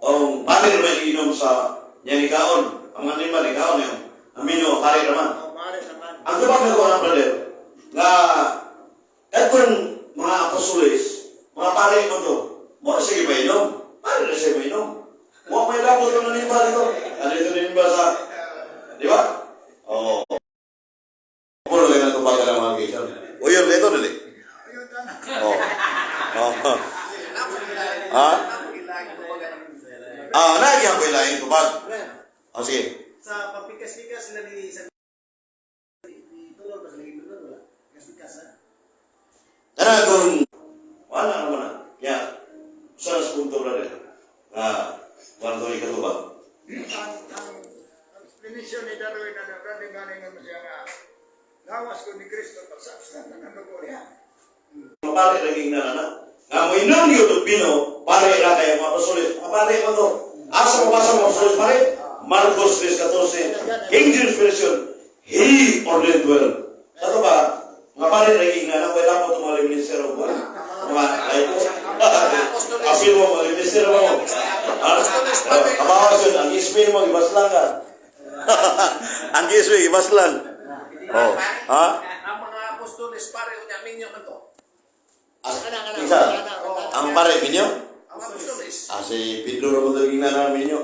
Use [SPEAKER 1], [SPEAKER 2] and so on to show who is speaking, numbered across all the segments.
[SPEAKER 1] ang pare naman inom sa yanikaon. Ang mga lima, ikaon yung amino, pare naman. Ang tubag na ko na, brother, nga etong mga apostoles, mga pare mo to, mo na sige mainom. Pare na siya mainom. Mo may labot naman yung pare to. Ano ito din ba sa, di ba? Oo. Puro lang na tubag ka ng mga kaisan. O yun, ito dali. Oo. Oo. Ha? Lagi ang kailangan tubag. O sige.
[SPEAKER 2] Sa papikas-pikas sila ni tulog, mas lagi tulog, wala. Pikas-pikas, ha?
[SPEAKER 1] Karena kung wala naman na. Kaya, sa punto na rin. Wala ito ikatubag.
[SPEAKER 3] Ang explanation ni Darwin na nagrading galing naman siya nga lawas ko ni Kristo pagsabstan na nago niya.
[SPEAKER 1] Pare naging na. Nga mo inang niyo ito pino, pare na kayo mga pasulis. Mga pare mo ito. Asa mo basa mga pasulis pare? Marcos 3:14. King James Version, He ordained well. Sato ba? Mga pare naging na, wala po itong mga ministero ko. Mga kayo. Apil mo mga ministero mo. Kabawas yun, ang ismi mo, ibaslan ka. Ang ismi, ibaslan. Oh. Ha?
[SPEAKER 2] Ang mga apostoles, pare, unamin nyo man to.
[SPEAKER 1] Isa, ang pare, minyo?
[SPEAKER 2] Ang apostoles.
[SPEAKER 1] Si Pedro naman ito yung namin nyo.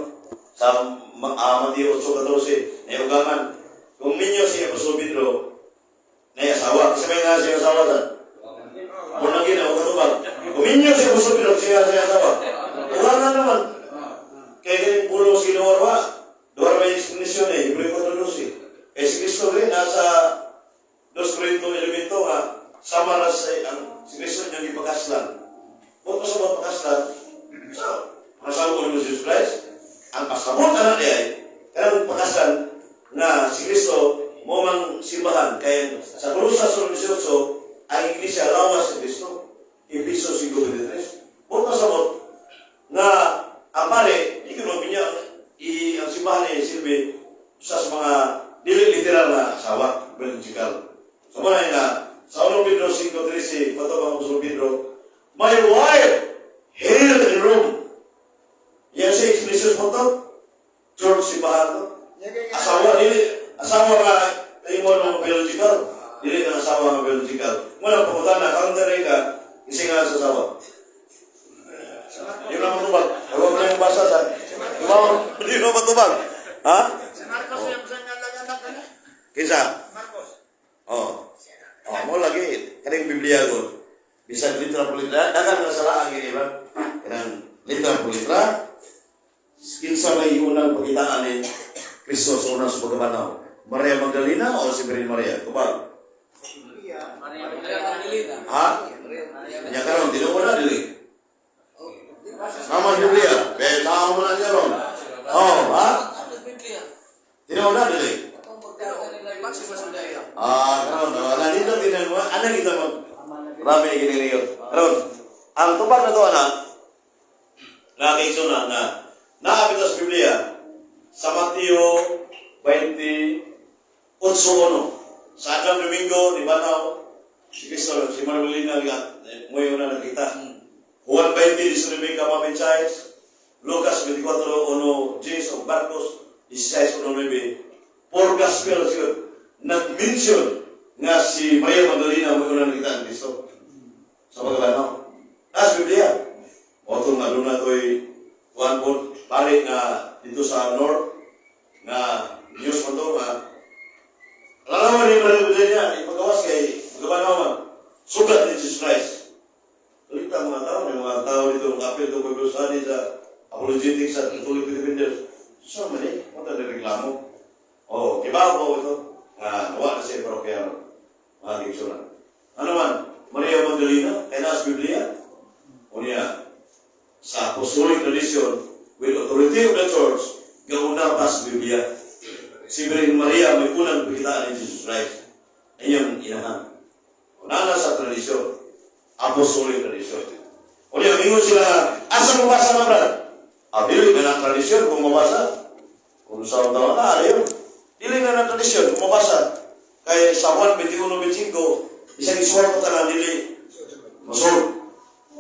[SPEAKER 1] Sa Mateo 8:14, nayugaman. Kung minyo si Apostol Pedro, nayasawa. Kasi may nga siya asawa sa. Kung naging ako katubag. Kung minyo si Apostol Pedro, siya asawa. Ulangan naman. Kaya ganyan pulo si Norwa. Dora may explanation eh. Hebreo 4:12. Eh si Cristo rin, nasa 2 Corinto 11 nga. Samaras ay ang si Cristo niyang ipakaslan. Kung sa mga pakaslan, masawa ko naman si Jesus Christ. Ang pasabot na natin ay, kaya pakaslan na si Cristo mo mang simbahan. Kaya sa Kolosas 1:18, ang Iglesia lawas si Cristo. Episo 5:23. Kung pasabot na ang pare, hindi ko namin niya, ang simbahan ay silbi sa mga literal na asawa, biological. So muna nga, sa 1 Pedro 5:13, patapang sa 1 Pedro, my wife here in Rome. Yan siya explanation mo to. Church simbahan to. Asawa ka, tayo mo ng biological. Dili ka asawa ng biological. Muna pumunta na, counter ka, isi nga sa asawa. Hindi naman tubag. Huwag mo na yung basa sa. Hindi naman tubag. Ha?
[SPEAKER 3] Si Marcos yung saan nga laganak ka na?
[SPEAKER 1] Kisa?
[SPEAKER 3] Marcos.
[SPEAKER 1] Mo lagi. Kanang Biblia ko. Bisag litra po litra. Dagan na sala ang gini ba? Kanang litra po litra. Kinsa may unang pagitaan ni Kristo sa unang pagkabanaw. Maria Magdalena o si Virgin Maria? Tubag?
[SPEAKER 2] Maria Magdalena.
[SPEAKER 1] Ha? Kanya karon tinuod na dili. Sama Biblia. Kaya tao mo na niya ron. Ha? Tinuod na dili. Karon, nandito tinan mo, ano kita mo? Marami na giniliyo. Karon, ang tubag na to, nakakaisuna na naabit sa Biblia sa Mateo 28:1. Sa Adang Domingo, di ba na si Cristo, si Marvelina, mo yung na nakita. Juan 20, di sa Rebecca Mapensayes, Lucas 24:1, James of Marcos 16:9. Four Gospel siya nag-mention nga si Maria Magdalena mo yung nakita ang Cristo. Sa pagkabanaw. Nasa Biblia. O itong nga doon na ito'y one point pare nga dito sa North nga news mo ito nga alam mo ni Maria Magdalena ipagawas kay pagkabanaw man sugat ni Jesus Christ. Tulit ang mga tao dito ang kapil ito pag-usani sa apologetics at Catholic Defenders. So man mata na reklamo. Kibaw ko ito. Nawa na siya parokyano. Mga kiksunan. Ano man, Maria Magdalena, kaya nasa Biblia, o niya, sa apostolic tradition, with authority of the church, gauna pa sa Biblia. Si Virgin Maria, may unang pagitaan ni Jesus Christ. Ayun, inahan. O nana sa tradisyon, apostolic tradition. O niya, mingon sila, asa mabasa na, brad? Dili na ng tradisyon, kung mabasa. Kung saan taon na, ayun. Dili na ng tradisyon, kung mabasa. Kaya sa Juan 21:25, isang isuwar ko tanan, dili masod.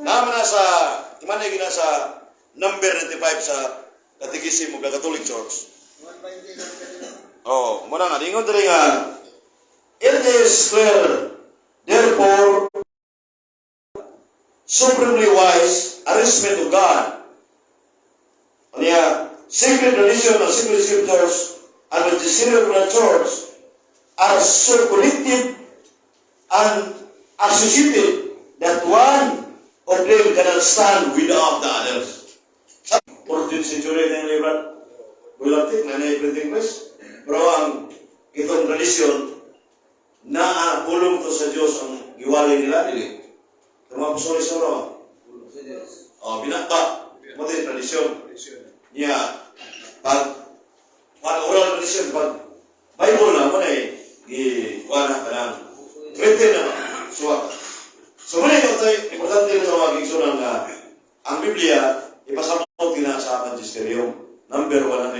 [SPEAKER 1] Naman na sa, imanay gina sa number 95 sa Katekismo of the Catholic Church.
[SPEAKER 3] 120 lang kanina.
[SPEAKER 1] Oh, muna nga, ingon dali nga, it is clear, therefore, supremely wise arrangement of God. Kanya, sacred tradition and sacred scriptures and magisterium of the church are so connected and associated that one of them cannot stand without the others. Sa 14th century na yung libran, bulantik na na printing press. Pero ang itong tradisyon, naapulong to sa Diyos ang giwalay nila, dili. Tama po sorry sa mga. Binakba. Mo din tradisyon. Niya, pag oral tradisyon, pag Bible na mo na wala ka lang. Written na, suwag. So muna ito tayo, importante na sa mga gigsunan na ang Biblia, ipasabot din na sa magisterium. Number 1